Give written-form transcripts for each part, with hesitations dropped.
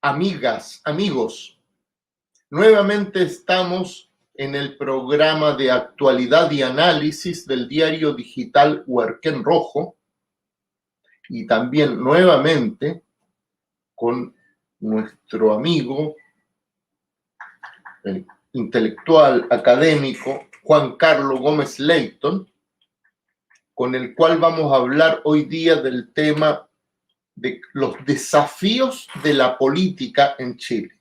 Amigas, amigos, nuevamente estamos en el programa de actualidad y análisis del diario digital Huarquén Rojo y también nuevamente con nuestro amigo, el intelectual académico Juan Carlos Gómez Leyton, con el cual vamos a hablar hoy día del tema de los desafíos de la política en Chile.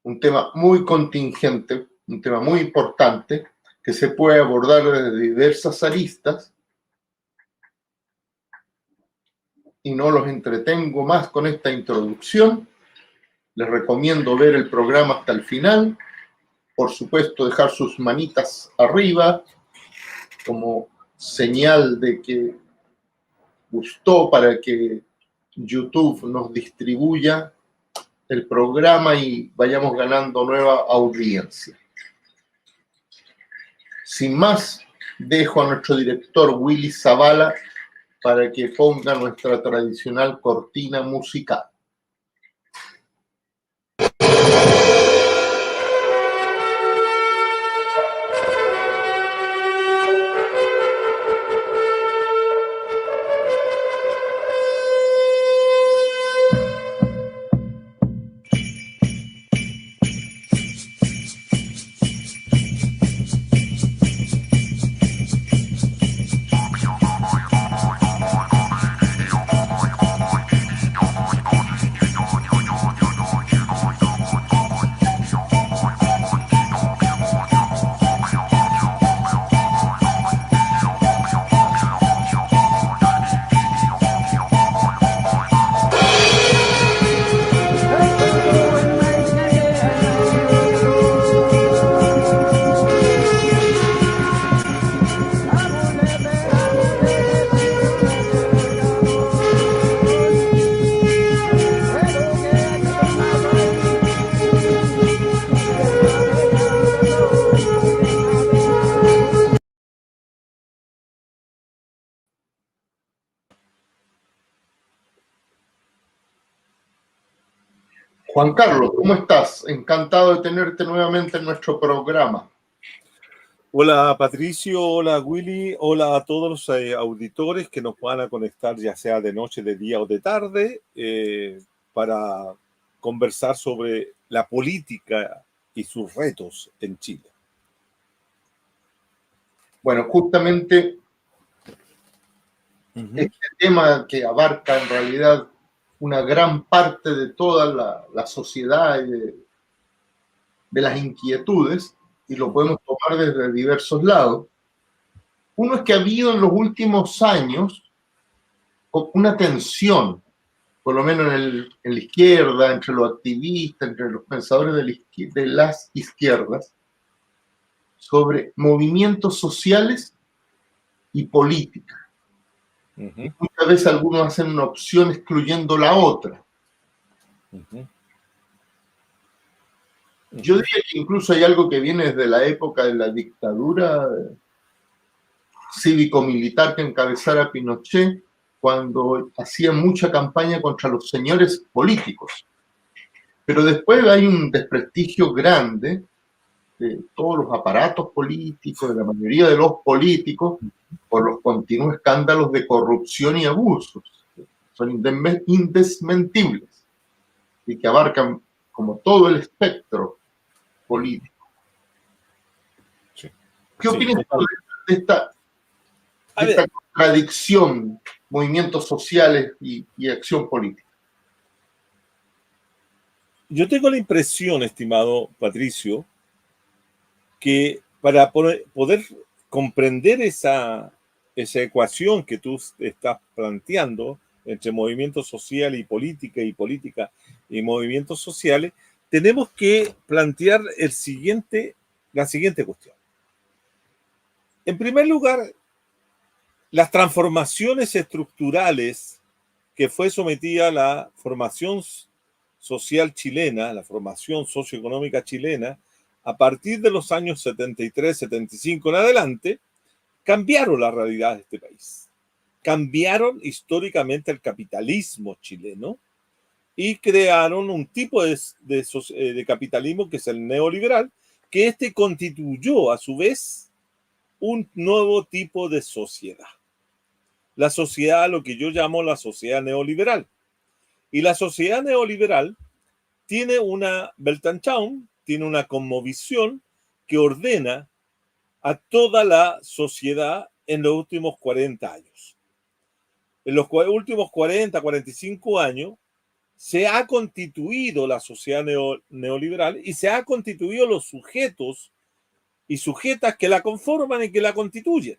Un tema muy contingente, un tema muy importante, que se puede abordar desde diversas aristas, y no los entretengo más con esta introducción. Les recomiendo ver el programa hasta el final. Por supuesto, dejar sus manitas arriba como señal de que gustó, para que YouTube nos distribuya el programa y vayamos ganando nueva audiencia. Sin más, dejo a nuestro director Willy Zavala para que ponga nuestra tradicional cortina musical. Juan Carlos, ¿cómo estás? Encantado de tenerte nuevamente en nuestro programa. Hola Patricio, hola Willy, hola a todos los auditores que nos van a conectar ya sea de noche, de día o de tarde para conversar sobre la política y sus retos en Chile. Bueno, justamente este tema que abarca en realidad una gran parte de toda la sociedad y de las inquietudes, y lo podemos tomar desde diversos lados. Uno es que ha habido en los últimos años una tensión, por lo menos en la izquierda, entre los activistas, entre los pensadores de las izquierdas, sobre movimientos sociales y política. Y muchas veces algunos hacen una opción excluyendo la otra. Yo diría que incluso hay algo que viene desde la época de la dictadura cívico-militar que encabezara Pinochet, cuando hacía mucha campaña contra los señores políticos. Pero después hay un desprestigio grande de todos los aparatos políticos, de la mayoría de los políticos, por los continuos escándalos de corrupción y abusos. Son indesmentibles y que abarcan como todo el espectro político. Sí. ¿Qué opinas de esta contradicción, movimientos sociales y acción política? Yo tengo la impresión, estimado Patricio, que para poder comprender esa ecuación que tú estás planteando entre movimiento social y política y movimientos sociales, tenemos que plantear la siguiente cuestión. En primer lugar, las transformaciones estructurales que fue sometida la formación social chilena, la formación socioeconómica chilena, a partir de los años 73, 75 en adelante, cambiaron la realidad de este país. Cambiaron históricamente el capitalismo chileno y crearon un tipo de capitalismo que es el neoliberal, que constituyó a su vez un nuevo tipo de sociedad. La sociedad, lo que yo llamo la sociedad neoliberal. Y la sociedad neoliberal tiene una Weltanschauung, tiene una cosmovisión que ordena a toda la sociedad en los últimos 40 años. En los últimos 40, 45 años se ha constituido la sociedad neoliberal y se ha constituido los sujetos y sujetas que la conforman y que la constituyen.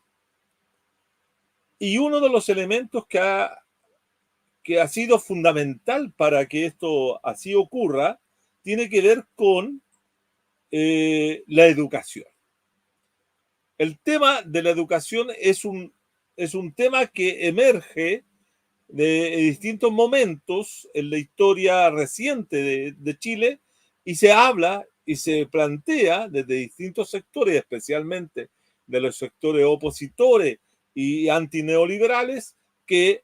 Y uno de los elementos que ha sido fundamental para que esto así ocurra tiene que ver con la educación. El tema de la educación es un tema que emerge de distintos momentos en la historia reciente de Chile y se habla y se plantea desde distintos sectores, especialmente de los sectores opositores y antineoliberales, que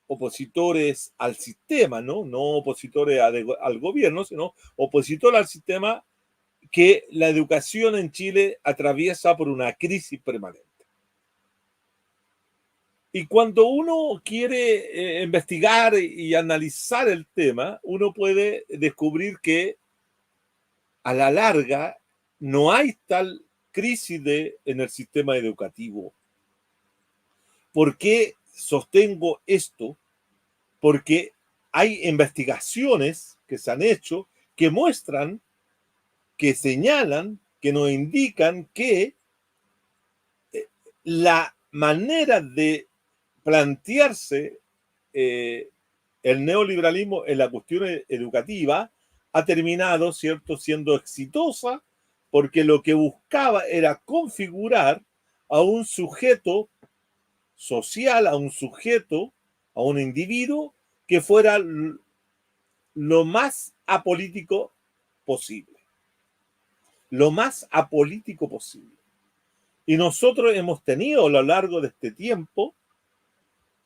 opositores al sistema, no opositores al gobierno, sino opositores al sistema, que la educación en Chile atraviesa por una crisis permanente. Y cuando uno quiere investigar y analizar el tema, uno puede descubrir que a la larga no hay tal crisis en el sistema educativo. ¿Por qué sostengo esto? Porque hay investigaciones que se han hecho que muestran, que señalan, que nos indican que la manera de plantearse el neoliberalismo en la cuestión educativa ha terminado, ¿cierto?, siendo exitosa, porque lo que buscaba era configurar a un sujeto social, a un sujeto, a un individuo que fuera lo más apolítico posible. Lo más apolítico posible. Y nosotros hemos tenido a lo largo de este tiempo,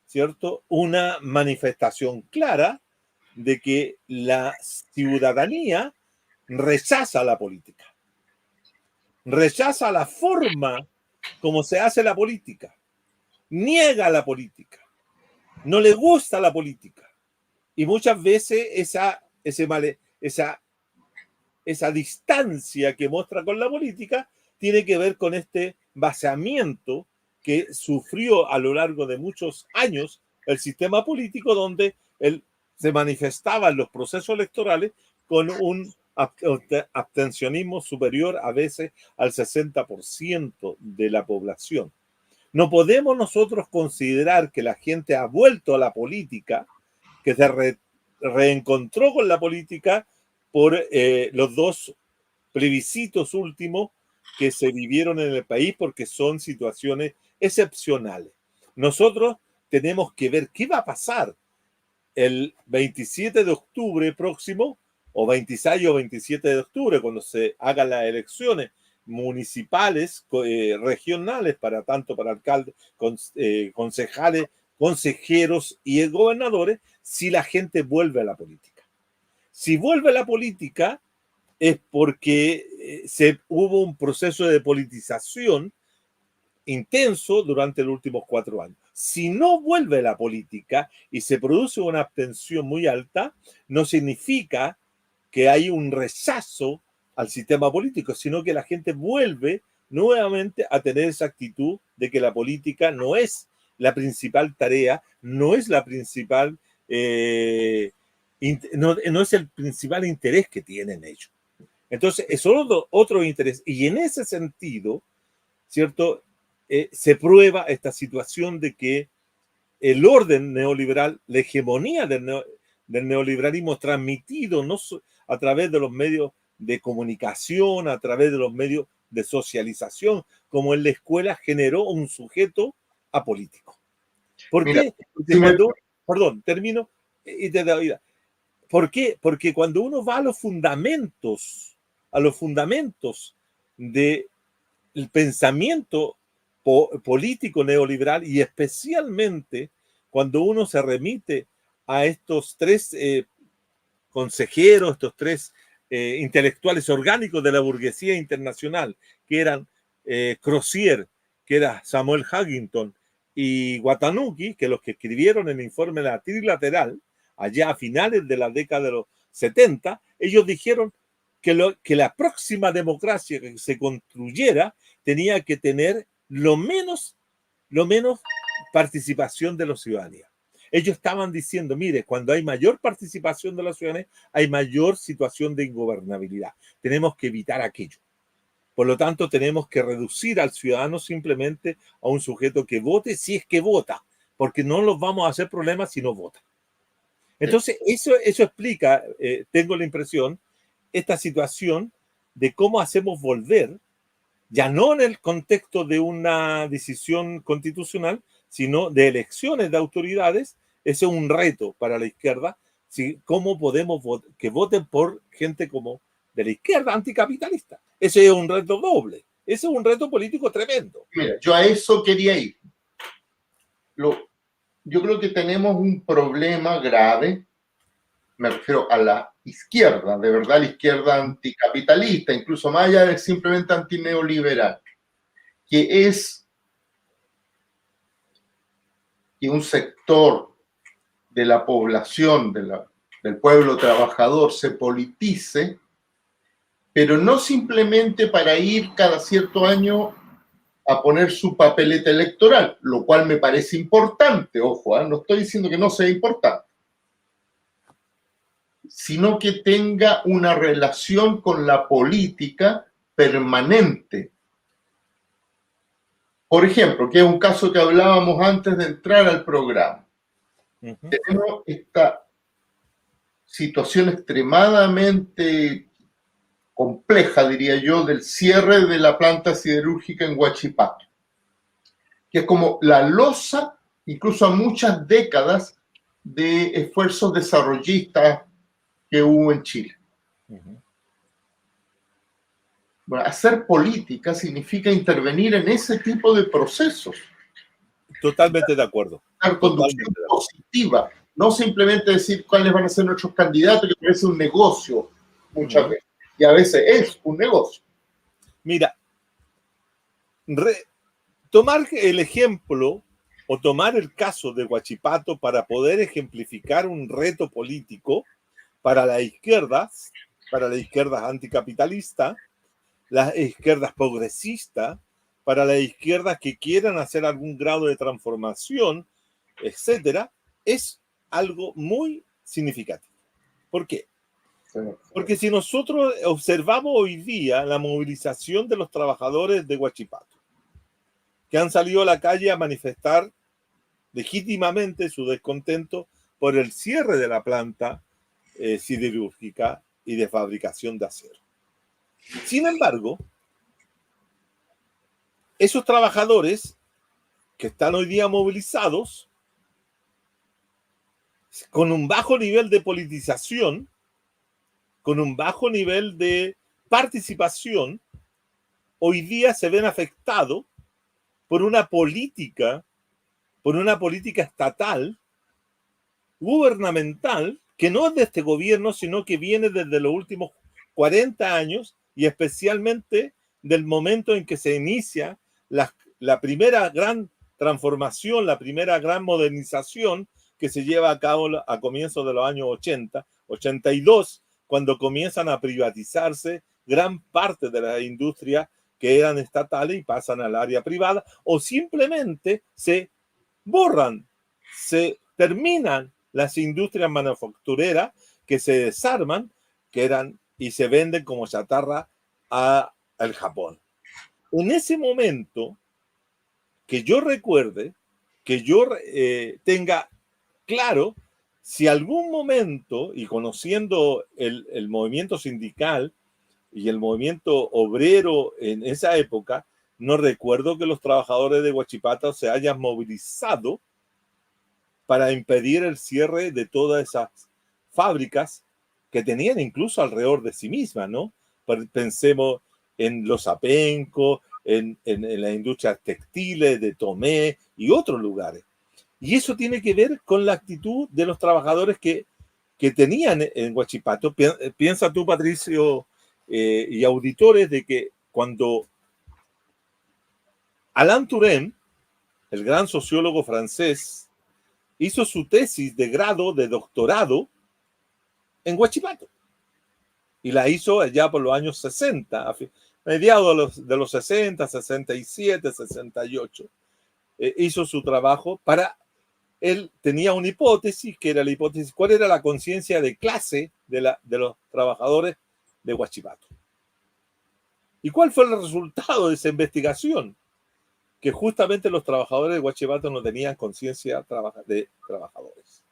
¿cierto?, una manifestación clara de que la ciudadanía rechaza la política, rechaza la forma como se hace la política, niega la política, no le gusta la política. Y muchas veces esa distancia que muestra con la política tiene que ver con este vaciamiento que sufrió a lo largo de muchos años el sistema político, donde él se manifestaba en los procesos electorales con un abstencionismo superior a veces al 60% de la población. No podemos nosotros considerar que la gente ha vuelto a la política, que se reencontró con la política por los dos plebiscitos últimos que se vivieron en el país, porque son situaciones excepcionales. Nosotros tenemos que ver qué va a pasar el 27 de octubre próximo, o 26 o 27 de octubre, cuando se hagan las elecciones municipales, regionales, tanto para alcaldes, concejales, consejeros y gobernadores, si la gente vuelve a la política. Si vuelve a la política es porque hubo un proceso de politización intenso durante los últimos 4 años. Si no vuelve la política y se produce una abstención muy alta, no significa que hay un rechazo al sistema político, sino que la gente vuelve nuevamente a tener esa actitud de que la política no es la principal tarea, no es la principal, no es el principal interés que tienen ellos. Entonces, es otro interés. Y en ese sentido, ¿cierto?, se prueba esta situación de que el orden neoliberal, la hegemonía del neoliberalismo transmitido no a través de los medios de comunicación, a través de los medios de socialización, como en la escuela, generó un sujeto apolítico. ¿Por qué? Porque perdón, termino y te doy. ¿Por qué? Porque cuando uno va a los fundamentos del pensamiento político neoliberal, y especialmente cuando uno se remite a estos tres consejeros, estos tres intelectuales orgánicos de la burguesía internacional, que eran Crozier, que era Samuel Huntington, y Watanuki, que los que escribieron el informe de la trilateral, allá a finales de la década de los 70, ellos dijeron que la próxima democracia que se construyera tenía que tener lo menos participación de la ciudadanía. Ellos estaban diciendo, mire, cuando hay mayor participación de la ciudadanía, hay mayor situación de ingobernabilidad. Tenemos que evitar aquello. Por lo tanto, tenemos que reducir al ciudadano simplemente a un sujeto que vote si es que vota, porque no nos vamos a hacer problemas si no vota. Entonces, eso explica, tengo la impresión, esta situación de cómo hacemos volver, ya no en el contexto de una decisión constitucional, sino de elecciones de autoridades. Ese es un reto para la izquierda. ¿Cómo podemos que voten por gente como de la izquierda anticapitalista? Ese es un reto doble. Ese es un reto político tremendo. Mira, yo a eso quería ir. Yo creo que tenemos un problema grave, me refiero a la izquierda, de verdad la izquierda anticapitalista, incluso más allá de simplemente antineoliberal, que es que un sector de la población, del pueblo trabajador, se politice, pero no simplemente para ir cada cierto año a poner su papeleta electoral, lo cual me parece importante, ojo, no estoy diciendo que no sea importante, sino que tenga una relación con la política permanente. Por ejemplo, que es un caso que hablábamos antes de entrar al programa. Tenemos esta situación extremadamente compleja, diría yo, del cierre de la planta siderúrgica en Huachipato, que es como la losa, incluso a muchas décadas, de esfuerzos desarrollistas que hubo en Chile. Bueno, hacer política significa intervenir en ese tipo de procesos. Totalmente de acuerdo. Dar conducción positiva, no simplemente decir cuáles van a ser nuestros candidatos, que parece un negocio muchas veces, y a veces es un negocio. Mira, tomar el ejemplo o tomar el caso de Huachipato para poder ejemplificar un reto político para las izquierdas anticapitalistas, las izquierdas progresistas, para las izquierdas que quieran hacer algún grado de transformación, etcétera, es algo muy significativo. ¿Por qué? Porque si nosotros observamos hoy día la movilización de los trabajadores de Huachipato, que han salido a la calle a manifestar legítimamente su descontento por el cierre de la planta siderúrgica y de fabricación de acero. Sin embargo, esos trabajadores que están hoy día movilizados, con un bajo nivel de politización, con un bajo nivel de participación, hoy día se ven afectados por una política estatal, gubernamental, que no es de este gobierno, sino que viene desde los últimos 40 años y especialmente del momento en que se inicia la primera gran transformación, la primera gran modernización que se lleva a cabo a comienzos de los años 80, 82, cuando comienzan a privatizarse gran parte de las industrias que eran estatales y pasan al área privada, o simplemente se borran, se terminan las industrias manufactureras que se desarman, y se venden como chatarra al Japón. En ese momento, que yo recuerde, que yo tenga claro, si algún momento, y conociendo el movimiento sindical y el movimiento obrero en esa época, no recuerdo que los trabajadores de Huachipato se hayan movilizado para impedir el cierre de todas esas fábricas que tenían incluso alrededor de sí mismas, ¿no? Pensemos en los Apenco, en las industrias textiles de Tomé y otros lugares. Y eso tiene que ver con la actitud de los trabajadores que que tenían en Huachipato. Piensa tú, Patricio, y auditores, de que cuando Alain Touraine, el gran sociólogo francés, hizo su tesis de grado, de doctorado, en Huachipato. Y la hizo allá por los años 60, mediados de los 60, 67, 68. Hizo su trabajo para... Él tenía una hipótesis, que era la hipótesis, ¿cuál era la conciencia de clase de los trabajadores de Huachipato? ¿Y cuál fue el resultado de esa investigación? Que justamente los trabajadores de Huachipato no tenían conciencia de trabajadores,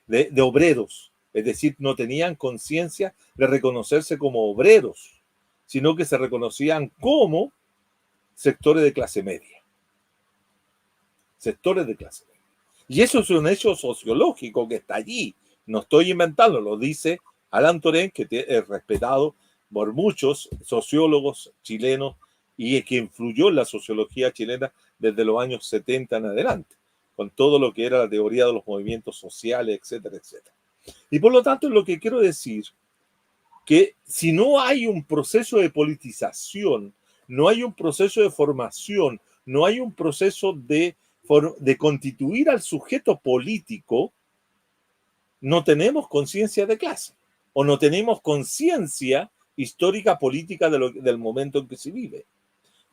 de obreros. Es decir, no tenían conciencia de reconocerse como obreros, sino que se reconocían como sectores de clase media. Sectores de clase media. Y eso es un hecho sociológico que está allí. No estoy inventando, lo dice Alain Touraine, que es respetado por muchos sociólogos chilenos y que influyó en la sociología chilena desde los años 70 en adelante, con todo lo que era la teoría de los movimientos sociales, etcétera, etcétera. Y por lo tanto, lo que quiero decir, que si no hay un proceso de politización, no hay un proceso de formación, no hay un proceso de constituir al sujeto político, no tenemos conciencia de clase o no tenemos conciencia histórica política del momento en que se vive.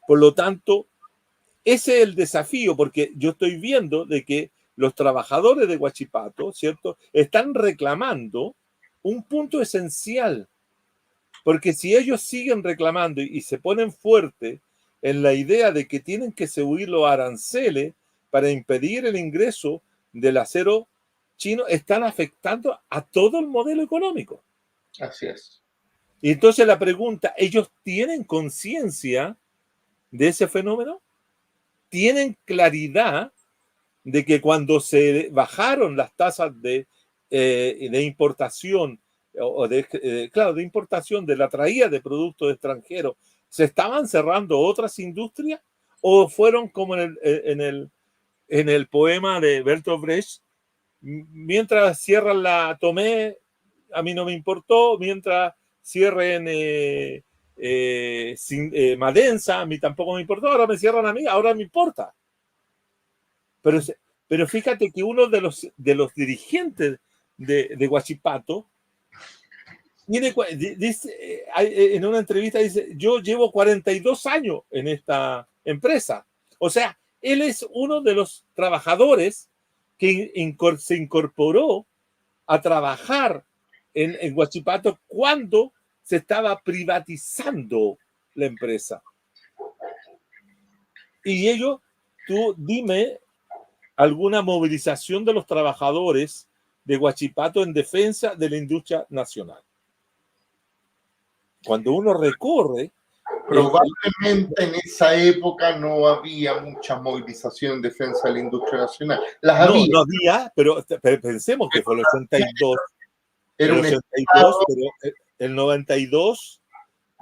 Por lo tanto, ese es el desafío, porque yo estoy viendo de que los trabajadores de Huachipato, ¿cierto?, están reclamando un punto esencial, porque si ellos siguen reclamando y se ponen fuerte en la idea de que tienen que subir los aranceles para impedir el ingreso del acero chino, están afectando a todo el modelo económico. Así es. Y entonces la pregunta, ¿ellos tienen conciencia de ese fenómeno? ¿Tienen claridad de que cuando se bajaron las tasas de importación, de importación, de la traída de productos extranjeros, se estaban cerrando otras industrias? ¿O fueron como en el poema de Bertolt Brecht, mientras cierran la Tomé, a mí no me importó, mientras cierren Madensa, a mí tampoco me importó, ahora me cierran a mí, ahora me importa? Pero fíjate que uno de los dirigentes de Huachipato dice, en una entrevista dice, yo llevo 42 años en esta empresa. O sea, él es uno de los trabajadores que se incorporó a trabajar en Huachipato cuando se estaba privatizando la empresa. Y ello, tú dime alguna movilización de los trabajadores de Huachipato en defensa de la industria nacional. Cuando uno recorre... Probablemente en esa época no había mucha movilización en defensa de la industria nacional. No había, pero pensemos que fue el 82. Era el un 82, pero el 92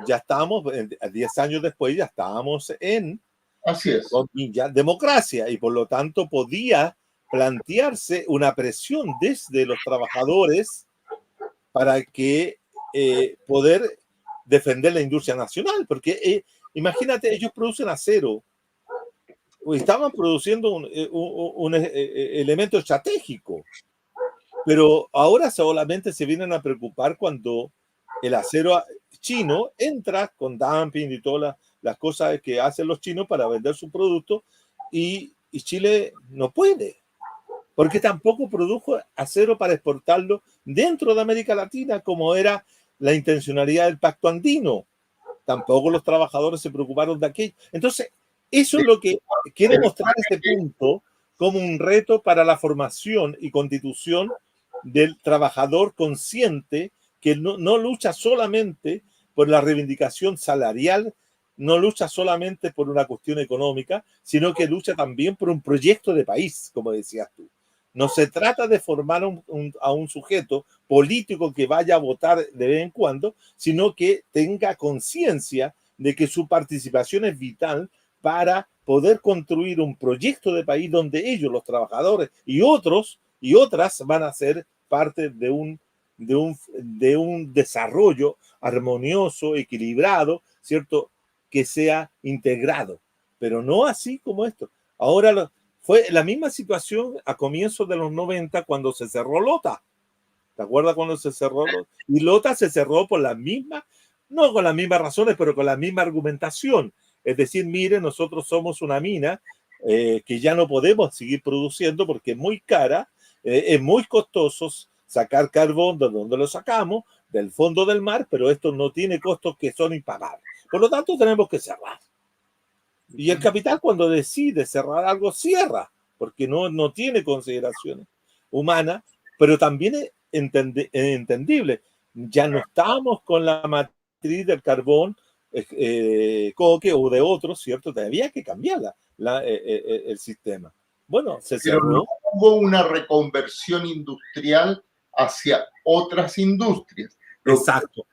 ya estábamos, 10 años después ya estábamos en... Así es. Ya democracia, y por lo tanto podía plantearse una presión desde los trabajadores para que poder defender la industria nacional, porque imagínate, ellos producen acero, estaban produciendo un elemento estratégico, pero ahora solamente se vienen a preocupar cuando el acero chino entra con dumping y todas las cosas que hacen los chinos para vender su producto, y Chile no puede, porque tampoco produjo acero para exportarlo dentro de América Latina, como era la intencionalidad del Pacto Andino. Tampoco los trabajadores se preocuparon de aquello. Entonces, eso es lo que quiero mostrar, este punto, como un reto para la formación y constitución del trabajador consciente, que no lucha solamente por la reivindicación salarial, no lucha solamente por una cuestión económica, sino que lucha también por un proyecto de país, como decías tú. No se trata de formar a un sujeto político que vaya a votar de vez en cuando, sino que tenga conciencia de que su participación es vital para poder construir un proyecto de país donde ellos, los trabajadores y otros y otras, van a ser parte de un de un desarrollo armonioso, equilibrado, ¿cierto? Que sea integrado, pero no así como esto. Ahora fue la misma situación a comienzos de los 90 cuando se cerró Lota. ¿Te acuerdas cuando se cerró Lota? Y Lota se cerró por las mismas, no con las mismas razones, pero con la misma argumentación. Es decir, mire, nosotros somos una mina que ya no podemos seguir produciendo porque es muy cara, es muy costoso sacar carbón de donde lo sacamos, del fondo del mar, pero esto no tiene costos que son impagables. Por lo tanto, tenemos que cerrar. Y el capital cuando decide cerrar algo, cierra, porque no tiene consideraciones humanas, pero también es entendible. Ya no estamos con la matriz del carbón coque o de otros, ¿cierto? Había que cambiar el sistema. Bueno, se cerró. Pero no hubo una reconversión industrial hacia otras industrias. Exacto.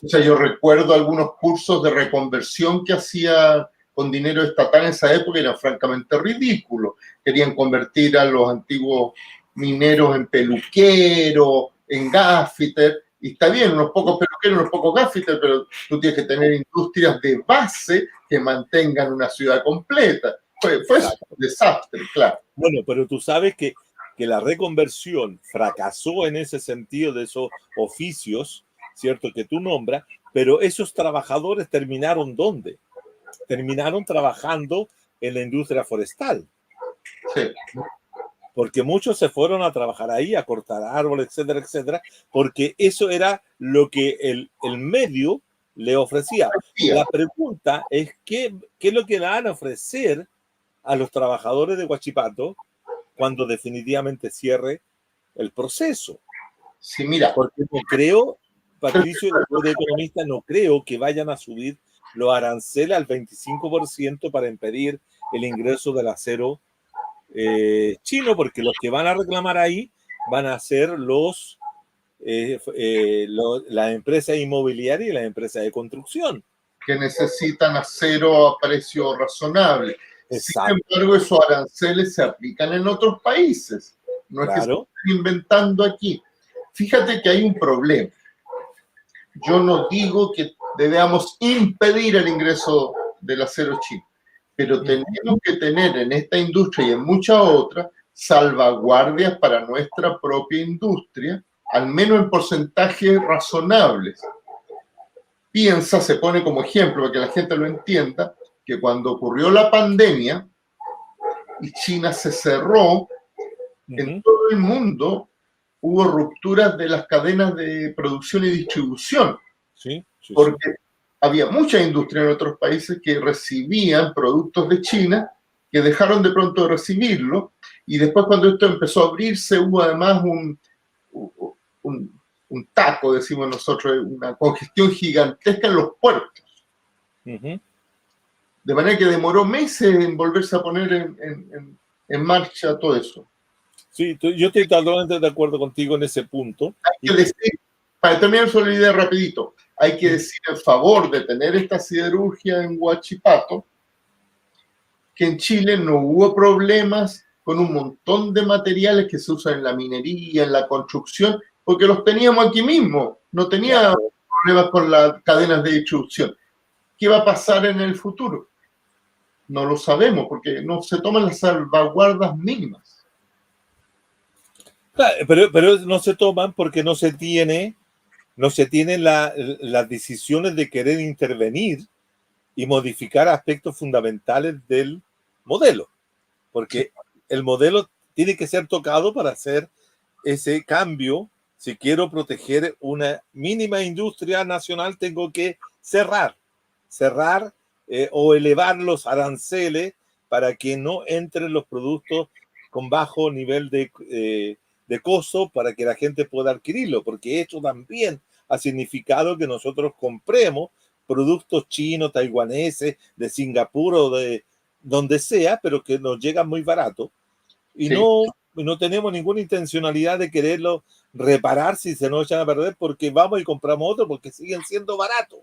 O sea, yo recuerdo algunos cursos de reconversión que hacía con dinero estatal en esa época, era francamente ridículo. Querían convertir a los antiguos mineros en peluqueros, en gaffiter, y está bien, unos pocos peluqueros, unos pocos gaffiter, pero tú tienes que tener industrias de base que mantengan una ciudad completa. Fue un desastre, claro. Bueno, pero tú sabes que la reconversión fracasó en ese sentido de esos oficios, ¿cierto? Que tú nombras, pero esos trabajadores terminaron ¿dónde? Terminaron trabajando en la industria forestal. Sí. Porque muchos se fueron a trabajar ahí, a cortar árboles, etcétera, etcétera, porque eso era lo que el medio le ofrecía. La pregunta es, ¿qué es lo que le van a ofrecer a los trabajadores de Huachipato cuando definitivamente cierre el proceso? Sí, mira. Porque no creo, Patricio, de economista, no creo que vayan a subir los aranceles al 25% para impedir el ingreso del acero chino, porque los que van a reclamar ahí van a ser las empresas inmobiliarias y las empresas de construcción. Que necesitan acero a precio razonable. Exacto. Sin embargo, esos aranceles se aplican en otros países. No es que se estén inventando aquí. Fíjate que hay un problema. Yo no digo que debamos impedir el ingreso del acero chino, pero tenemos que tener en esta industria y en muchas otras salvaguardias para nuestra propia industria, al menos en porcentajes razonables. Piensa, se pone como ejemplo para que la gente lo entienda, que cuando ocurrió la pandemia y China se cerró, en todo el mundo hubo rupturas de las cadenas de producción y distribución. Porque había mucha industria en otros países que recibían productos de China, que dejaron de pronto de recibirlo, y después cuando esto empezó a abrirse hubo además un taco, decimos nosotros, una congestión gigantesca en los puertos. De manera que demoró meses en volverse a poner en marcha todo eso. Sí, yo estoy totalmente de acuerdo contigo en ese punto. Hay que decir, para terminar solo la idea rapidito, hay que decir en favor de tener esta siderurgia en Huachipato, que en Chile no hubo problemas con un montón de materiales que se usan en la minería, en la construcción, porque los teníamos aquí mismo, no tenía problemas con las cadenas de distribución. ¿Qué va a pasar en el futuro? No lo sabemos, porque no se toman las salvaguardas mínimas. Pero no se toman porque no se tienen las decisiones de querer intervenir y modificar aspectos fundamentales del modelo, porque el modelo tiene que ser tocado para hacer ese cambio. Si quiero proteger una mínima industria nacional, tengo que cerrar o elevar los aranceles para que no entren los productos con bajo nivel de costo para que la gente pueda adquirirlo, porque esto también ha significado que nosotros compremos productos chinos, taiwaneses, de Singapur o de donde sea, pero que nos llegan muy barato y no tenemos ninguna intencionalidad de quererlo reparar si se nos echan a perder, porque vamos y compramos otro porque siguen siendo baratos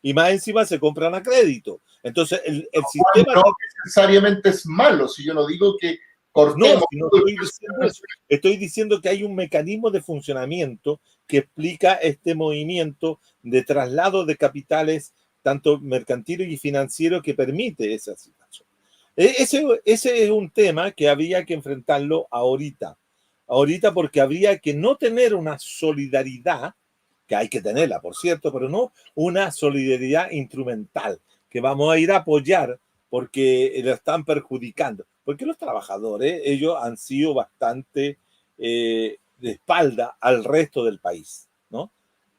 y más encima se compran a crédito. Entonces el sistema no necesariamente es malo, si yo no digo que cortemos. No estoy diciendo eso. Estoy diciendo que hay un mecanismo de funcionamiento que explica este movimiento de traslado de capitales, tanto mercantiles y financieros, que permite esa situación. Ese es un tema que habría que enfrentarlo ahorita. Ahorita, porque habría que no tener una solidaridad, que hay que tenerla, por cierto, pero no una solidaridad instrumental, que vamos a ir a apoyar porque lo están perjudicando. Porque los trabajadores, ellos han sido bastante de espalda al resto del país, ¿no?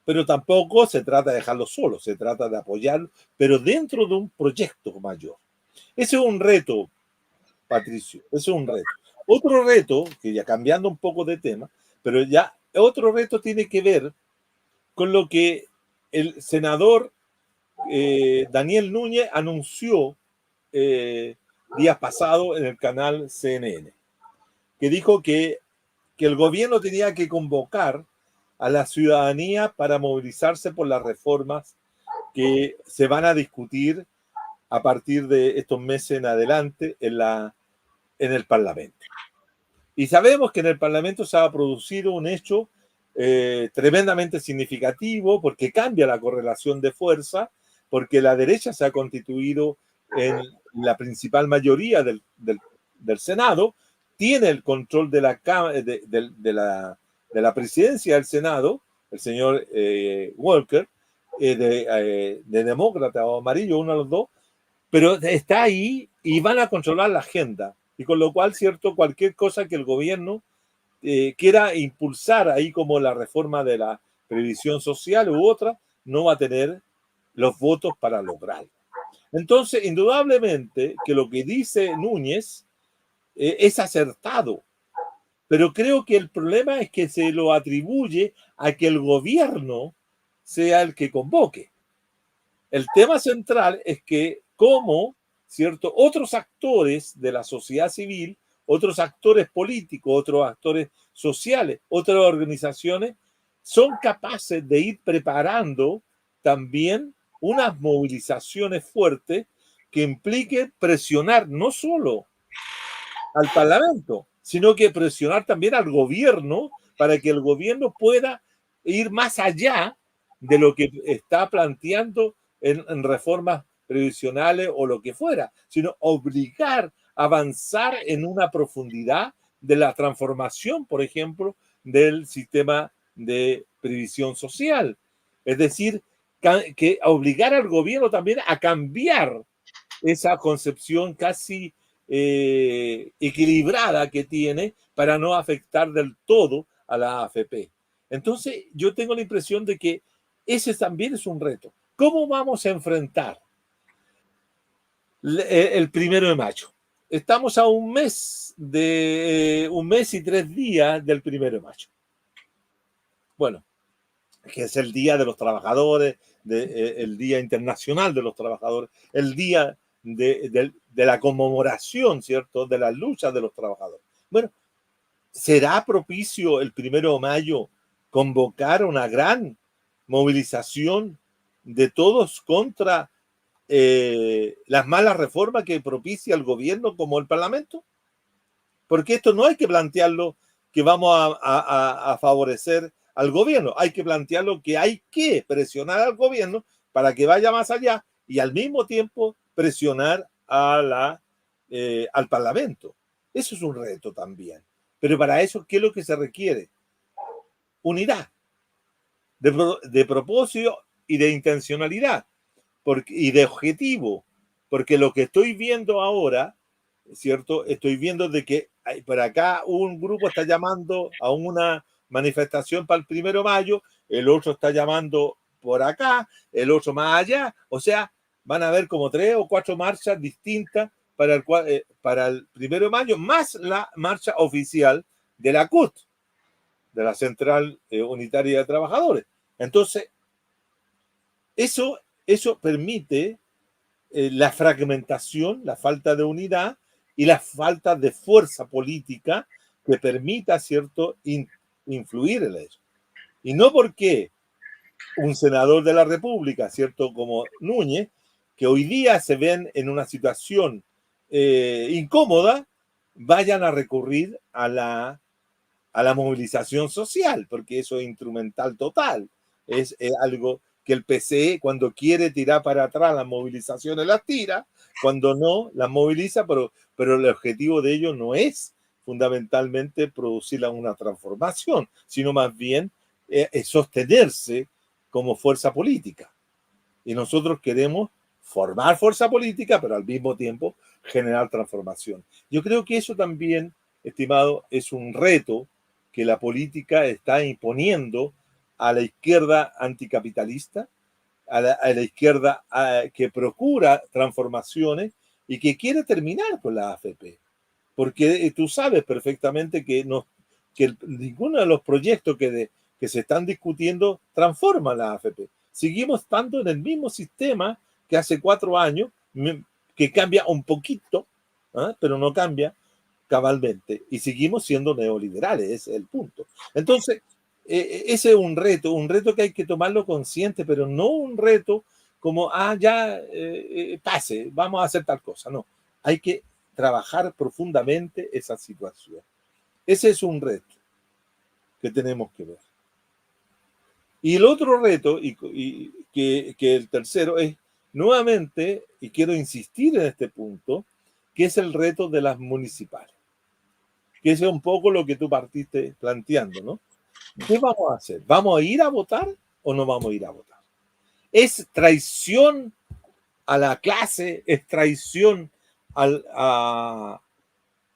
Pero tampoco se trata de dejarlos solos, se trata de apoyarlos, pero dentro de un proyecto mayor. Ese es un reto, Patricio, ese es un reto. Otro reto, que ya cambiando un poco de tema, pero ya otro reto tiene que ver con lo que el senador Daniel Núñez anunció días pasados en el canal CNN, que dijo que el gobierno tenía que convocar a la ciudadanía para movilizarse por las reformas que se van a discutir a partir de estos meses en adelante en el Parlamento. Y sabemos que en el Parlamento se ha producido un hecho tremendamente significativo, porque cambia la correlación de fuerza, porque la derecha se ha constituido en la principal mayoría del Senado, tiene el control de la presidencia del Senado, el señor Walker, de demócrata o amarillo, uno de los dos, pero está ahí y van a controlar la agenda. Y con lo cual, cierto, cualquier cosa que el gobierno quiera impulsar ahí, como la reforma de la previsión social u otra, no va a tener los votos para lograrlo. Entonces, indudablemente que lo que dice Núñez es acertado, pero creo que el problema es que se lo atribuye a que el gobierno sea el que convoque. El tema central es que cómo, ¿cierto?, otros actores de la sociedad civil, otros actores políticos, otros actores sociales, otras organizaciones, son capaces de ir preparando también unas movilizaciones fuertes que impliquen presionar no solo al Parlamento, sino que presionar también al gobierno para que el gobierno pueda ir más allá de lo que está planteando en reformas previsionales o lo que fuera, sino obligar a avanzar en una profundidad de la transformación, por ejemplo, del sistema de previsión social. Es decir, que obligar al gobierno también a cambiar esa concepción casi equilibrada que tiene para no afectar del todo a la AFP. Entonces, yo tengo la impresión de que ese también es un reto. ¿Cómo vamos a enfrentar el 1 de mayo? Estamos a un mes y 3 días del 1 de mayo. Bueno, que es el Día de los Trabajadores, el Día Internacional de los Trabajadores, el Día de la conmemoración, ¿cierto?, de las luchas de los trabajadores. Bueno, ¿será propicio el 1 de mayo convocar una gran movilización de todos contra las malas reformas que propicia el gobierno como el Parlamento? Porque esto no hay que plantearlo que vamos a favorecer al gobierno, hay que plantearlo que hay que presionar al gobierno para que vaya más allá y al mismo tiempo presionar al Parlamento. Eso es un reto también. Pero para eso, ¿qué es lo que se requiere? Unidad de propósito y de intencionalidad y de objetivo. Porque lo que estoy viendo ahora, ¿cierto? Estoy viendo de que por acá un grupo está llamando a una manifestación para el 1 de mayo, el otro está llamando por acá, el otro más allá. O sea, van a haber como 3 o 4 marchas distintas para el 1 de mayo, más la marcha oficial de la CUT, de la Central Unitaria de Trabajadores. Entonces, eso permite la fragmentación, la falta de unidad y la falta de fuerza política que permita, ¿cierto?, influir en eso. Y no porque un senador de la República, ¿cierto?, como Núñez, que hoy día se ven en una situación incómoda, vayan a recurrir a la movilización social, porque eso es instrumental total. Es algo que el PCE, cuando quiere tirar para atrás las movilizaciones, las tira, cuando no, las moviliza, pero el objetivo de ello no es fundamentalmente producir una transformación, sino más bien sostenerse como fuerza política. Y nosotros queremos formar fuerza política, pero al mismo tiempo generar transformación. Yo creo que eso también, estimado, es un reto que la política está imponiendo a la izquierda anticapitalista, a la izquierda que procura transformaciones y que quiere terminar con la AFP. Porque tú sabes perfectamente que, ninguno de los proyectos que se están discutiendo transforma la AFP. Seguimos estando en el mismo sistema que hace 4 años, que cambia un poquito, pero no cambia cabalmente. Y seguimos siendo neoliberales, ese es el punto. Entonces, ese es un reto que hay que tomarlo consciente, pero no un reto como, pase, vamos a hacer tal cosa. No, hay que trabajar profundamente esa situación. Ese es un reto que tenemos que ver. Y el otro reto, que el tercero, es nuevamente, y quiero insistir en este punto, que es el reto de las municipales. Que ese es un poco lo que tú partiste planteando, ¿no? ¿Qué vamos a hacer? ¿Vamos a ir a votar o no vamos a ir a votar? ¿Es traición a la clase? ¿Es traición a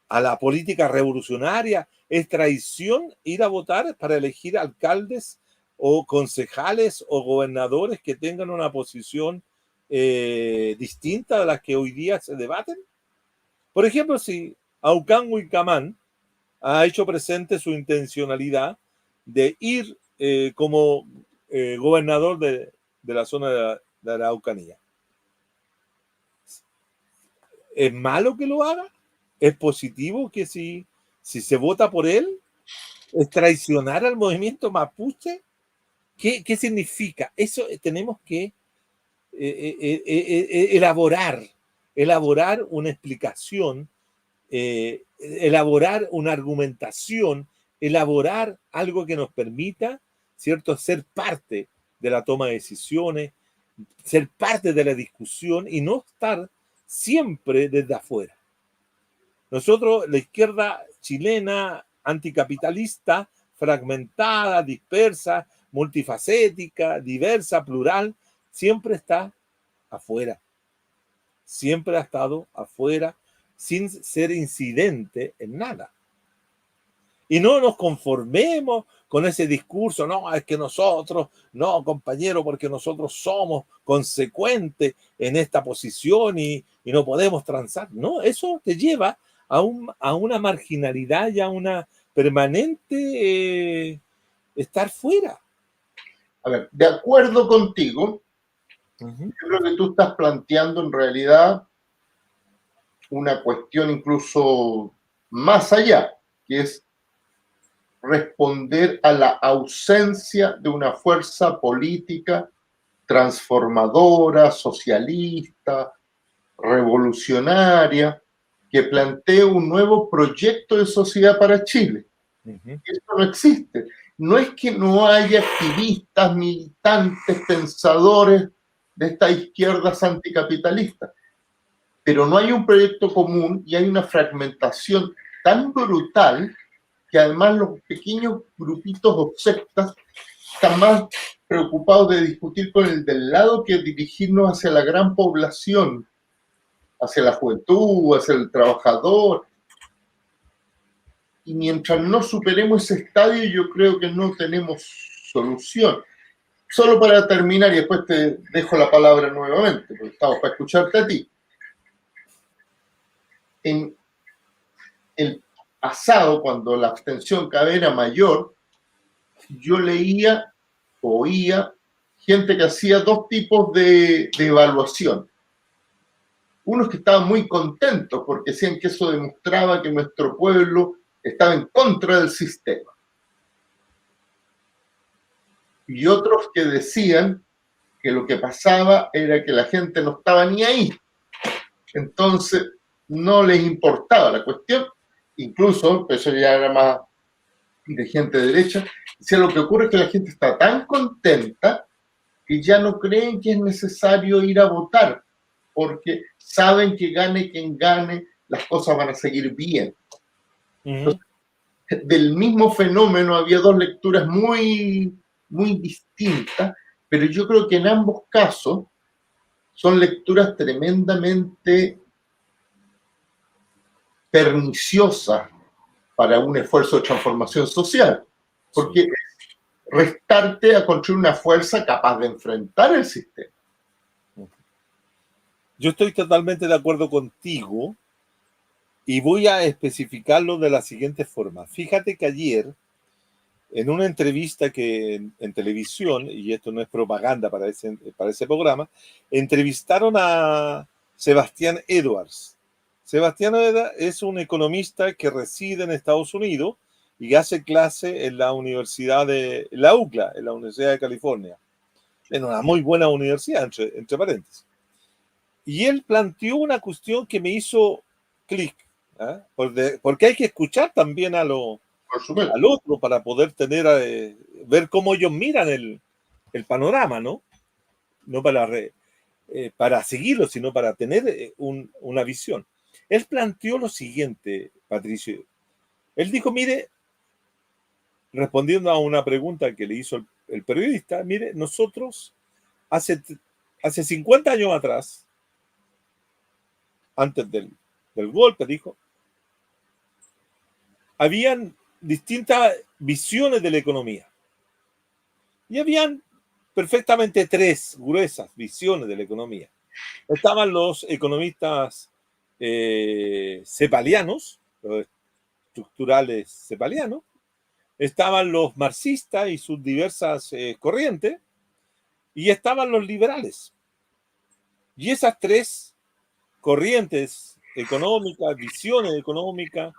la política revolucionaria? ¿Es traición ir a votar para elegir alcaldes o concejales o gobernadores que tengan una posición distinta de las que hoy día se debaten? Por ejemplo, si Aucán Huicamán ha hecho presente su intencionalidad de ir como gobernador de la zona de la Araucanía. ¿Es malo que lo haga? ¿Es positivo que si se vota por él, es traicionar al movimiento mapuche? ¿Qué significa? Eso tenemos que elaborar una explicación, elaborar una argumentación, elaborar algo que nos permita, ¿cierto?, ser parte de la toma de decisiones, ser parte de la discusión y no estar siempre desde afuera. Nosotros, la izquierda chilena anticapitalista, fragmentada, dispersa, multifacética, diversa, plural, siempre está afuera. Siempre ha estado afuera sin ser incidente en nada. Y no nos conformemos con ese discurso, no, es que nosotros, no, compañero, porque nosotros somos consecuentes en esta posición y no podemos transar. No, eso te lleva a una marginalidad y a una permanente estar fuera. A ver, de acuerdo contigo, yo creo que tú estás planteando en realidad una cuestión incluso más allá, que es responder a la ausencia de una fuerza política transformadora, socialista, revolucionaria, que plantee un nuevo proyecto de sociedad para Chile. Esto no existe. No es que no haya activistas, militantes, pensadores de estas izquierdas anticapitalistas, pero no hay un proyecto común y hay una fragmentación tan brutal que además los pequeños grupitos o sectas están más preocupados de discutir con el del lado que dirigirnos hacia la gran población, hacia la juventud, hacia el trabajador. Y mientras no superemos ese estadio, yo creo que no tenemos solución. Solo para terminar, y después te dejo la palabra nuevamente, porque estamos para escucharte a ti. En el pasado, cuando la abstención cada vez era mayor, yo leía, oía gente que hacía dos tipos de evaluación. Unos que estaban muy contentos porque decían que eso demostraba que nuestro pueblo estaba en contra del sistema. Y otros que decían que lo que pasaba era que la gente no estaba ni ahí. Entonces no les importaba la cuestión. incluso, eso ya era más de gente de derecha, decía lo que ocurre es que la gente está tan contenta que ya no creen que es necesario ir a votar, porque saben que gane quien gane, las cosas van a seguir bien. Ujú. Del mismo fenómeno había dos lecturas muy distintas, pero yo creo que en ambos casos son lecturas tremendamente perniciosas para un esfuerzo de transformación social, Sí. porque restarte a construir una fuerza capaz de enfrentar el sistema. Yo estoy totalmente de acuerdo contigo y voy a especificarlo de la siguiente forma. Fíjate que ayer, en una entrevista que en televisión, y esto no es propaganda para ese programa, entrevistaron a Sebastián Edwards. Sebastián Edwards es un economista que reside en Estados Unidos y hace clase en la Universidad de la UCLA, en la Universidad de California, en una muy buena universidad, entre paréntesis. Y él planteó una cuestión que me hizo clic, ¿eh? Porque hay que escuchar también Por supuesto. al otro para poder tener, ver cómo ellos miran el panorama, ¿no? No para seguirlo, sino para tener una visión. Él planteó lo siguiente, Patricio. Él dijo, mire, respondiendo a una pregunta que le hizo el periodista, mire, nosotros hace, hace 50 años atrás, antes del golpe, dijo, habían distintas visiones de la economía. Y habían perfectamente tres gruesas visiones de la economía. Estaban los economistas cepalianos, los estructurales cepalianos, estaban los marxistas y sus diversas corrientes, y estaban los liberales. Y esas tres corrientes económicas, visiones económicas,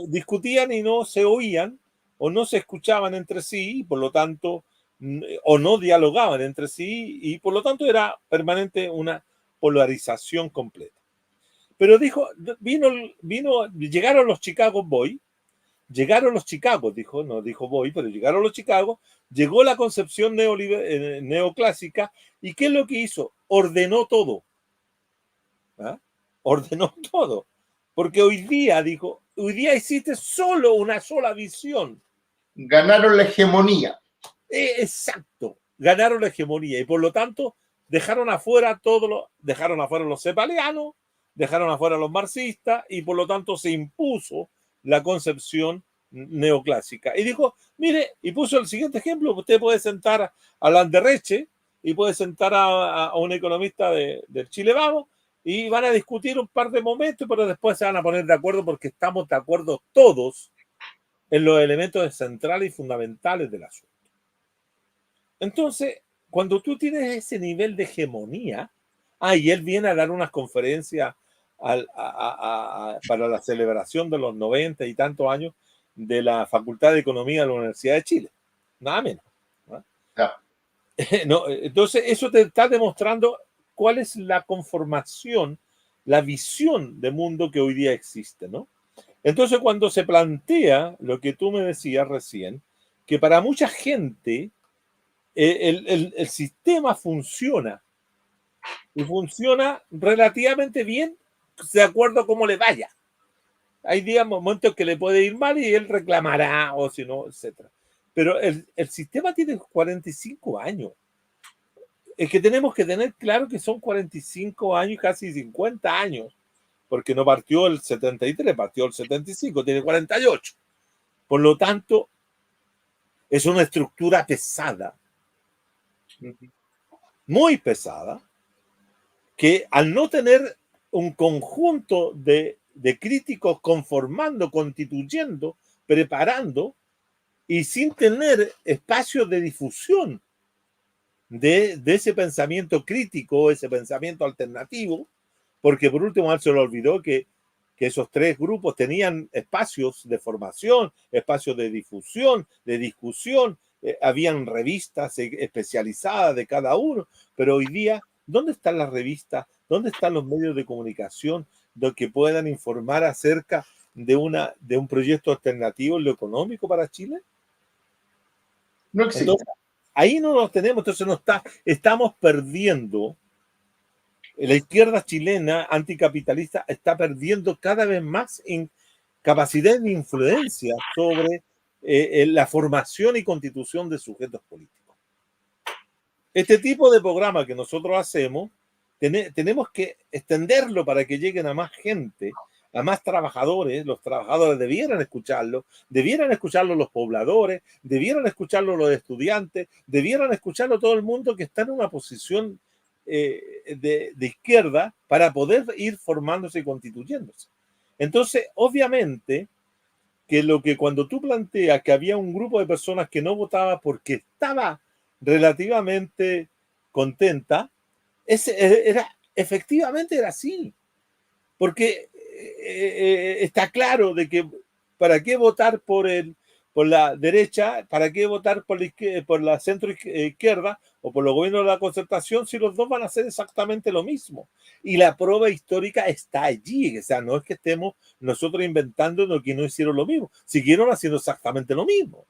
discutían y no se oían o no se escuchaban entre sí, y por lo tanto, o no dialogaban entre sí, y por lo tanto era permanente una polarización completa. Pero dijo, llegaron los Chicago Boys, llegaron los Chicago, dijo, no dijo Boy, pero llegaron los Chicago, llegó la concepción neoclásica, y ¿qué es lo que hizo? Ordenó todo. ¿Ah? Ordenó todo. Porque hoy día, dijo, hoy día existe solo una sola visión. Ganaron la hegemonía. Exacto, ganaron la hegemonía y por lo tanto dejaron afuera dejaron afuera los cepalianos, dejaron afuera los marxistas y por lo tanto se impuso la concepción neoclásica. Y dijo, mire, y puso el siguiente ejemplo, usted puede sentar a Landerreche y puede sentar a un economista del Chile Vamos y van a discutir un par de momentos, pero después se van a poner de acuerdo porque estamos de acuerdo todos en los elementos centrales y fundamentales del asunto. Entonces, cuando tú tienes ese nivel de hegemonía, y él viene a dar unas conferencias para la celebración de los 90 y tantos años de la Facultad de Economía de la Universidad de Chile. Nada menos. ¿No? Ya. No, entonces, eso te está demostrando cuál es la conformación, la visión de mundo que hoy día existe, ¿no? Entonces, cuando se plantea lo que tú me decías recién, que para mucha gente el sistema funciona y funciona relativamente bien de acuerdo a cómo le vaya. Hay días, momentos que le puede ir mal y él reclamará o si no, etc. Pero el sistema tiene 45 años. Es que tenemos que tener claro que son 45 años, casi 50 años, porque no partió el 73, partió el 75, tiene 48. Por lo tanto, es una estructura pesada, muy pesada, que al no tener un conjunto de críticos conformando, constituyendo, preparando, y sin tener espacios de difusión de ese pensamiento crítico, ese pensamiento alternativo, porque por último se le olvidó que esos tres grupos tenían espacios de formación, espacios de difusión, de discusión, habían revistas especializadas de cada uno, pero hoy día, ¿dónde están las revistas? ¿Dónde están los medios de comunicación que puedan informar acerca de un proyecto alternativo en lo económico para Chile? No existe. Entonces, ahí no lo tenemos, entonces estamos perdiendo. La izquierda chilena anticapitalista está perdiendo cada vez más en capacidad de influencia sobre la formación y constitución de sujetos políticos. Este tipo de programa que nosotros hacemos, tenemos que extenderlo para que lleguen a más gente, a más trabajadores. Los trabajadores debieran escucharlo los pobladores, debieran escucharlo los estudiantes, debieran escucharlo todo el mundo que está en una posición de izquierda para poder ir formándose y constituyéndose. Entonces, obviamente, que cuando tú planteas que había un grupo de personas que no votaba porque estaba relativamente contenta, efectivamente era así. Porque está claro de que para qué votar por la derecha, para qué votar por la centro izquierda o por los gobiernos de la concertación si los dos van a hacer exactamente lo mismo. Y la prueba histórica está allí. O sea, no es que estemos nosotros inventando lo que no hicieron lo mismo, siguieron haciendo exactamente lo mismo.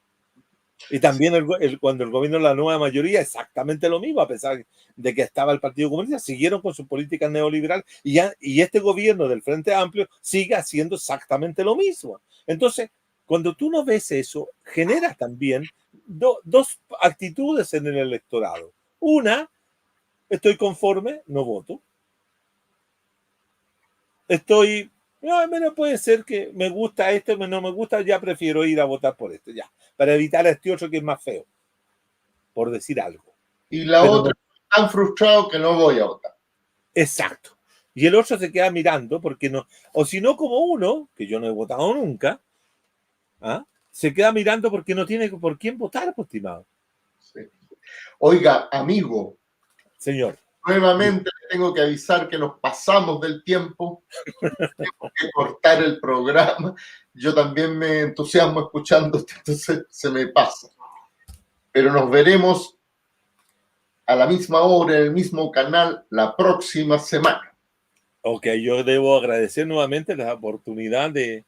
Y también cuando el gobierno de la nueva mayoría, exactamente lo mismo, a pesar de que estaba el Partido Comunista, siguieron con su política neoliberal y este gobierno del Frente Amplio sigue haciendo exactamente lo mismo. Entonces, cuando tú no ves eso, genera también dos actitudes en el electorado. Una, estoy conforme, no voto. No, puede ser que me gusta esto, no me gusta, ya prefiero ir a votar por esto, ya, para evitar a este otro que es más feo, por decir algo. Y la otra, tan frustrado que no voy a votar. Exacto. Y el otro se queda mirando, porque no, o si no, como uno, que yo no he votado nunca, se queda mirando porque no tiene por quién votar, pues, estimado. Sí. Oiga, amigo. Señor. Nuevamente tengo que avisar que nos pasamos del tiempo. Tengo que cortar el programa. Yo también me entusiasmo escuchando, entonces se me pasa. Pero nos veremos a la misma hora, en el mismo canal, la próxima semana. Ok, yo debo agradecer nuevamente la oportunidad de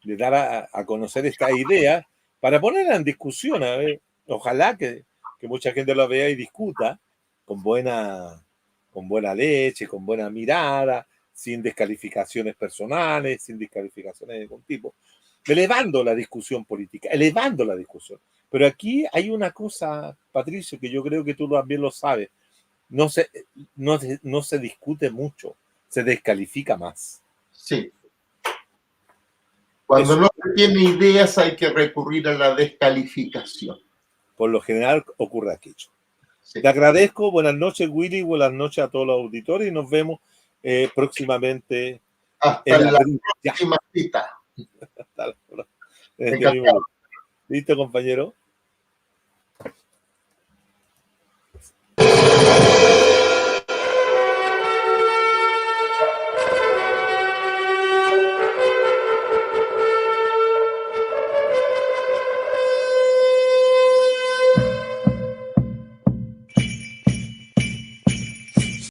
dar a conocer esta idea para ponerla en discusión. A ver, ojalá que mucha gente la vea y discuta con buena leche, con buena mirada, sin descalificaciones personales, sin descalificaciones de ningún tipo, elevando la discusión política, elevando la discusión. Pero aquí hay una cosa, Patricio, que yo creo que tú también lo sabes. No se discute mucho, se descalifica más. Sí. Cuando no se tiene ideas hay que recurrir a la descalificación. Por lo general ocurre aquello. Sí. Te agradezco, buenas noches Willy, buenas noches a todos los auditores y nos vemos próximamente. Hasta la próxima cita. Hasta la próxima. ¿Listo, compañero?